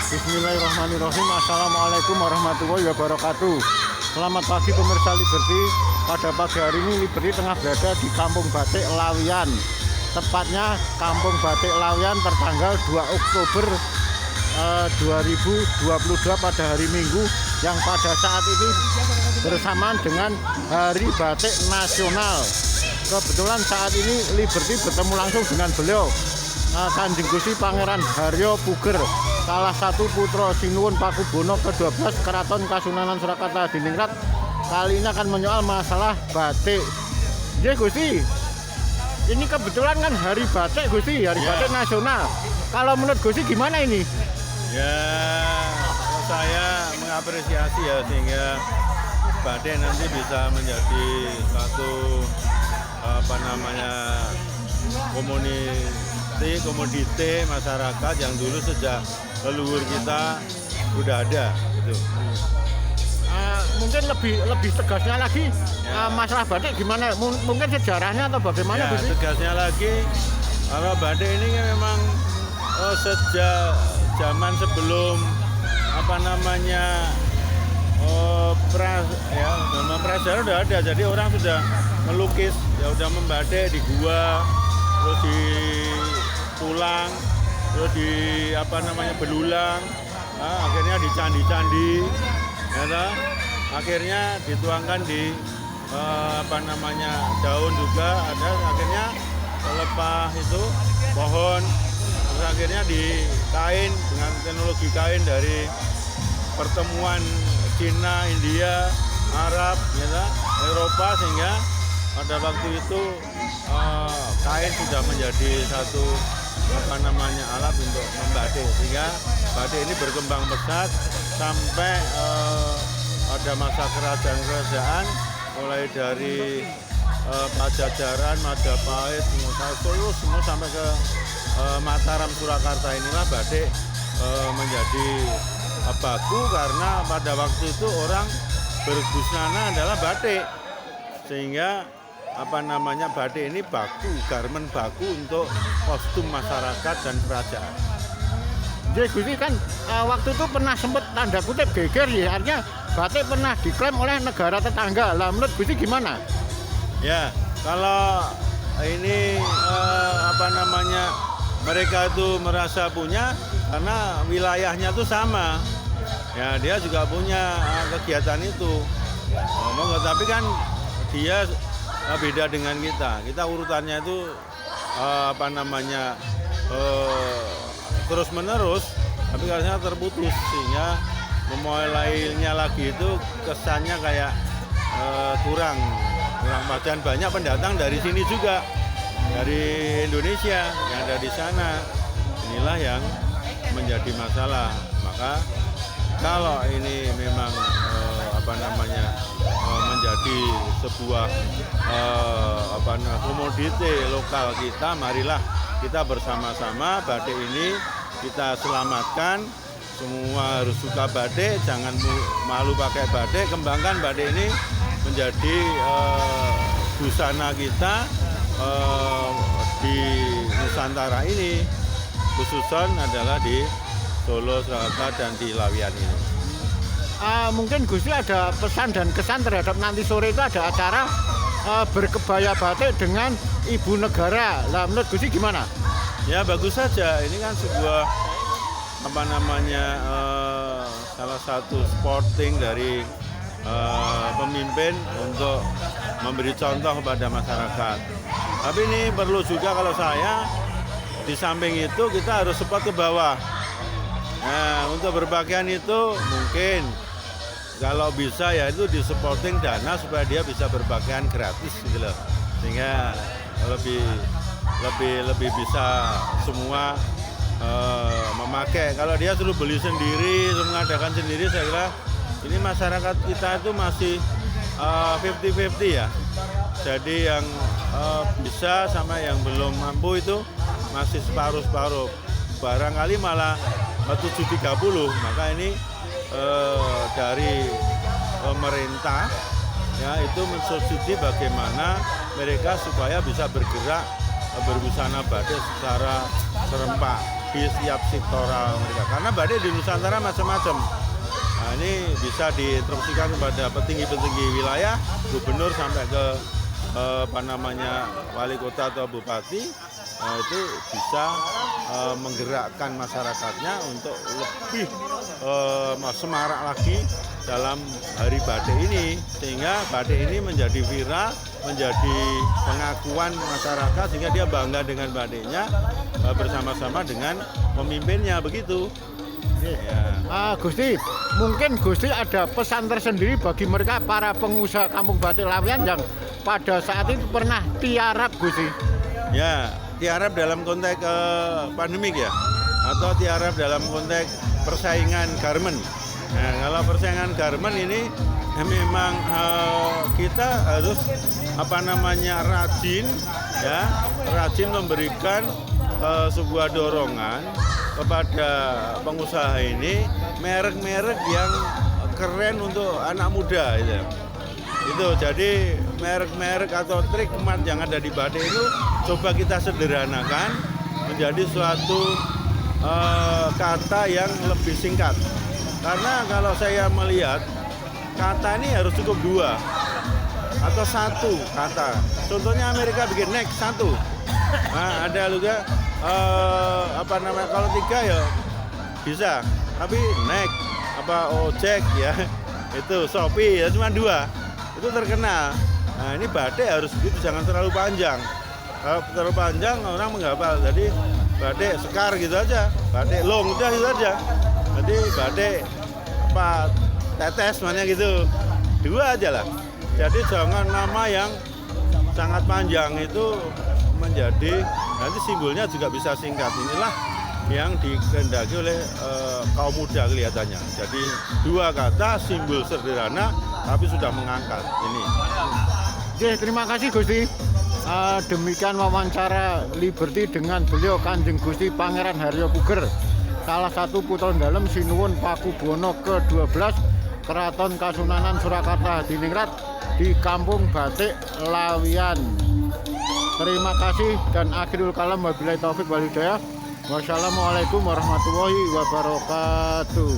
Bismillahirrahmanirrahim. Assalamualaikum warahmatullahi wabarakatuh. Selamat pagi pemirsa Liberty. Pada pagi hari ini Liberty tengah berada di Kampung Batik Lawian. Tepatnya Kampung Batik Lawian tertanggal 2 Oktober 2022 pada hari Minggu, yang pada saat ini bersamaan dengan Hari Batik Nasional. Kebetulan saat ini Liberty bertemu langsung dengan beliau, Kanjeng Gusti Pangeran Haryo Puger, salah satu putra Sinuwun Pakubono ke-12 Keraton Kasunanan Surakarta Diningrat. Kali ini akan menyoal masalah batik. Ya Gusti, ini kebetulan kan Hari Batik Gusti, Hari Batik Nasional. Kalau menurut Gusti gimana ini? Ya, saya mengapresiasi ya, sehingga batik nanti bisa menjadi satu komoditi masyarakat yang dulu sejak leluhur kita sudah ada gitu. Mungkin lebih tegasnya lagi masalah batik gimana? Mungkin sejarahnya atau bagaimana? Ya, tegasnya lagi, kalau batik ini kan memang sejak zaman sebelum prasejarah udah ada. Jadi orang sudah melukis, ya udah membatik di gua, terus di tulang, terus di belulang, akhirnya di candi-candi, ya, akhirnya dituangkan di daun juga ada, akhirnya lepas itu pohon, terus akhirnya di kain dengan teknologi kain dari pertemuan Cina, India, Arab, ya, Eropa, sehingga pada waktu itu kain sudah menjadi satu alat untuk membatik, sehingga batik ini berkembang pesat sampai ada masa kerajaan-kerajaan, mulai dari Pajajaran, Majapahit, Solo, semua sampai ke Mataram, Surakarta. Inilah batik menjadi baku, karena pada waktu itu orang berbusana adalah batik, sehingga batik ini baku, garmen baku untuk kostum masyarakat dan kerajaan. Jadi Gusti kan waktu itu pernah sempat tanda kutip geger ya, artinya batik pernah diklaim oleh negara tetangga. Lah menurut Gusti gimana? Ya, kalau ini mereka itu merasa punya karena wilayahnya itu sama. Ya, dia juga punya kegiatan itu. Tapi kan dia beda dengan kita. Kita urutannya itu terus menerus, tapi karena terputus, sehingga memulainya lagi itu kesannya kayak kurang. Dan banyak pendatang dari sini juga, dari Indonesia yang ada di sana. Inilah yang menjadi masalah. Maka kalau ini memang menjadi sebuah komoditi lokal kita, marilah kita bersama-sama batik ini kita selamatkan. Semua harus suka batik, jangan malu pakai batik, kembangkan batik ini menjadi busana kita di Nusantara ini, khususnya adalah di Solo, Surakarta, dan di Lawian ini. Mungkin Gusti ada pesan dan kesan terhadap nanti sore itu ada acara berkebaya batik dengan ibu negara. Lah menurut Gusti gimana? Ya bagus saja, ini kan sebuah salah satu sporting dari pemimpin untuk memberi contoh kepada masyarakat. Tapi ini perlu juga, kalau saya di samping itu kita harus support ke bawah. Nah, untuk berpakaian itu mungkin kalau bisa ya itu di supporting dana supaya dia bisa berpakaian gratis gitu loh. Sehingga lebih bisa semua memakai. Kalau dia suruh beli sendiri, suruh mengadakan sendiri, saya kira ini masyarakat kita itu masih 50-50 ya. Jadi yang bisa sama yang belum mampu itu masih separuh-separuh. Barangkali malah 7-30. Maka ini dari pemerintah ya itu mensubsidi bagaimana mereka supaya bisa bergerak berbusana batik secara serempak. di setiap sektoral mereka. Karena batik di Nusantara macam-macam. Nah, ini bisa diinstruksikan kepada petinggi-petinggi wilayah, gubernur sampai ke wali kota atau bupati, itu bisa menggerakkan masyarakatnya untuk lebih semarak lagi dalam hari batik ini, sehingga batik ini menjadi viral, menjadi pengakuan masyarakat, sehingga dia bangga dengan batiknya bersama-sama dengan pemimpinnya, begitu. Ya. Gusti, mungkin Gusti ada pesan tersendiri bagi mereka para pengusaha Kampung Batik Laweyan yang pada saat itu pernah tiarap, Gusti. Ya, tiarap dalam konteks pandemik ya, atau tiarap dalam konteks persaingan garmen. Nah, kalau persaingan garmen ini memang kita harus rajin, ya, rajin memberikan sebuah dorongan kepada pengusaha ini, merek-merek yang keren untuk anak muda gitu. Itu jadi merek-merek atau trademark yang ada di batik itu coba kita sederhanakan menjadi suatu kata yang lebih singkat. Karena kalau saya melihat kata ini harus cukup 2 atau 1 kata. Contohnya Amerika bikin next 1. Nah, ada juga kalau 3 ya bisa, tapi next ojek ya, itu Shopee ya cuma 2. Itu terkenal. Nah, ini batik harus begitu, jangan terlalu panjang. Kalau terlalu panjang orang menghafal. Jadi batik sekar gitu aja, batik long udah gitu aja. Jadi batik tetes mana gitu, 2 aja lah. Jadi jangan nama yang sangat panjang, itu menjadi nanti simbolnya juga bisa singkat. Inilah yang dikehendaki oleh kaum muda kelihatannya. Jadi 2 kata, simbol sederhana tapi sudah mengangkat ini. Oke, terima kasih Gusti. Demikian wawancara Liberty dengan beliau Kanjeng Gusti Pangeran Haryo Puger, salah satu putra dalem Sinuwun Pakubuwono ke-12 Keraton Kasunanan Surakarta Hadiningrat di Kampung Batik Laweyan. Terima kasih dan akhirul kalam, wabillahi taufik wal hidayah. Wassalamualaikum warahmatullahi wabarakatuh.